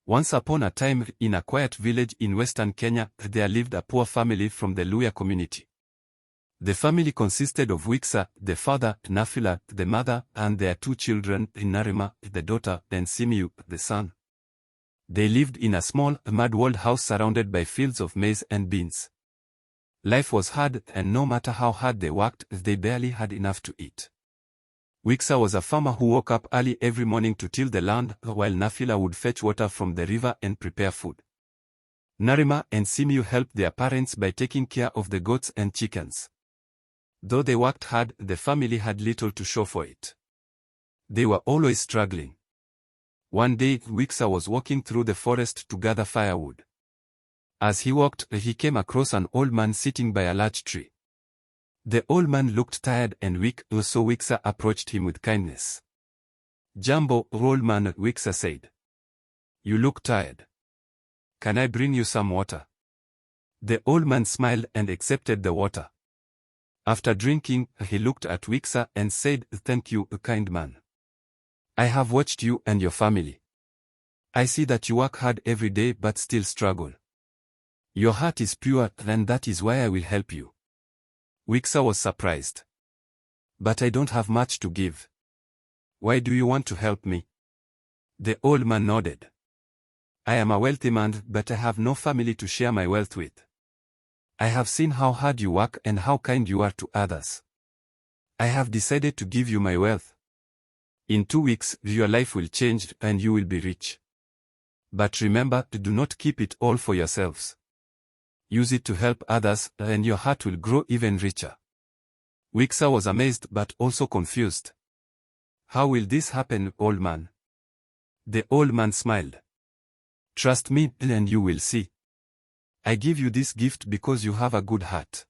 Once upon a time, in a quiet village in western Kenya, there lived a poor family from the Luhya community. The family consisted of Wiksa, the father, Nafila, the mother, and their two children, Narima, the daughter, and Simiyu, the son. They lived in a small, mud-walled house surrounded by fields of maize and beans. Life was hard, and no matter how hard they worked, they barely had enough to eat. Wiksa was a farmer who woke up early every morning to till the land, while Nafila would fetch water from the river and prepare food. Narima and Simiyu helped their parents by taking care of the goats and chickens. Though they worked hard, the family had little to show for it. They were always struggling. One day, Wiksa was walking through the forest to gather firewood. As he walked, he came across an old man sitting by a large tree. The old man looked tired and weak, so Wiksa approached him with kindness. "Jambo, old man," Wiksa said. "You look tired. Can I bring you some water?" The old man smiled and accepted the water. After drinking, he looked at Wiksa and said, "Thank you, kind man. I have watched you and your family. I see that you work hard every day but still struggle. Your heart is pure, and that is why I will help you." Wiksa was surprised. "But I don't have much to give. Why do you want to help me?" The old man nodded. "I am a wealthy man, but I have no family to share my wealth with. I have seen how hard you work and how kind you are to others. I have decided to give you my wealth. In 2 weeks, your life will change and you will be rich. But remember, do not keep it all for yourselves. Use it to help others, and your heart will grow even richer." Wiksa was amazed but also confused. "How will this happen, old man?" The old man smiled. "Trust me, and you will see. I give you this gift because you have a good heart.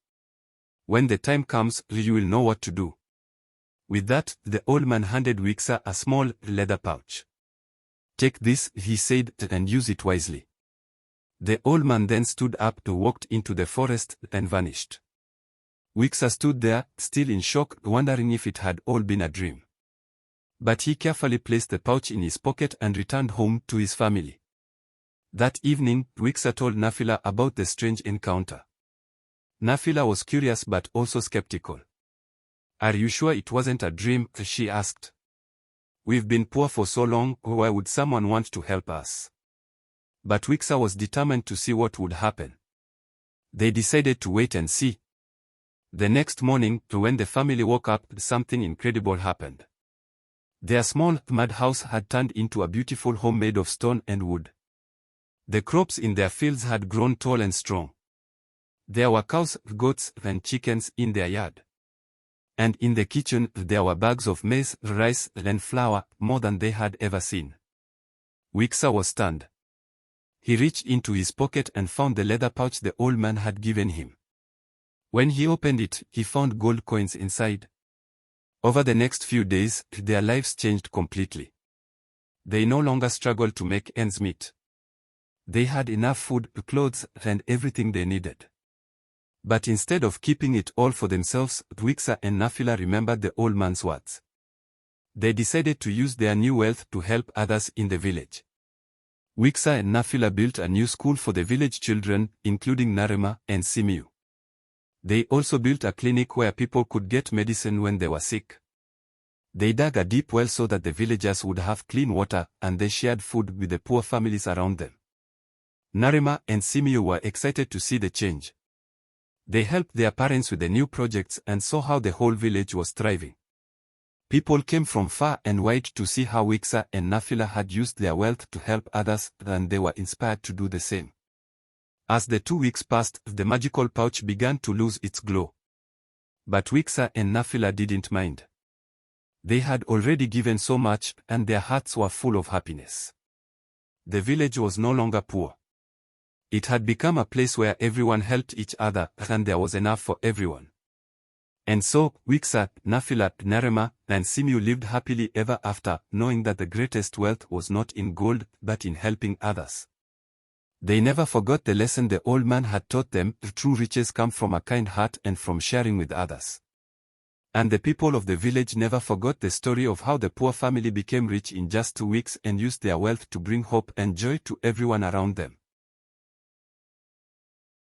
When the time comes, you will know what to do." With that, the old man handed Wiksa a small, leather pouch. "Take this," he said, "and use it wisely." The old man then stood up, walked into the forest, and vanished. Wiksa stood there, still in shock, wondering if it had all been a dream. But he carefully placed the pouch in his pocket and returned home to his family. That evening, Wiksa told Nafila about the strange encounter. Nafila was curious but also skeptical. "Are you sure it wasn't a dream?" she asked. "We've been poor for so long, why would someone want to help us?" But Wiksa was determined to see what would happen. They decided to wait and see. The next morning, when the family woke up, something incredible happened. Their small, mud house had turned into a beautiful home made of stone and wood. The crops in their fields had grown tall and strong. There were cows, goats, and chickens in their yard. And in the kitchen, there were bags of maize, rice, and flour, more than they had ever seen. Wiksa was stunned. He reached into his pocket and found the leather pouch the old man had given him. When he opened it, he found gold coins inside. Over the next few days, their lives changed completely. They no longer struggled to make ends meet. They had enough food, clothes, and everything they needed. But instead of keeping it all for themselves, Wiksa and Nafila remembered the old man's words. They decided to use their new wealth to help others in the village. Wiksa and Nafila built a new school for the village children, including Narima and Simiyu. They also built a clinic where people could get medicine when they were sick. They dug a deep well so that the villagers would have clean water, and they shared food with the poor families around them. Narima and Simiyu were excited to see the change. They helped their parents with the new projects and saw how the whole village was thriving. People came from far and wide to see how Wiksa and Nafila had used their wealth to help others, and they were inspired to do the same. As the 2 weeks passed, the magical pouch began to lose its glow. But Wiksa and Nafila didn't mind. They had already given so much, and their hearts were full of happiness. The village was no longer poor. It had become a place where everyone helped each other, and there was enough for everyone. And so, Wiksa, Nafila, Narima, and Simiyu lived happily ever after, knowing that the greatest wealth was not in gold, but in helping others. They never forgot the lesson the old man had taught them: true riches come from a kind heart and from sharing with others. And the people of the village never forgot the story of how the poor family became rich in just 2 weeks and used their wealth to bring hope and joy to everyone around them.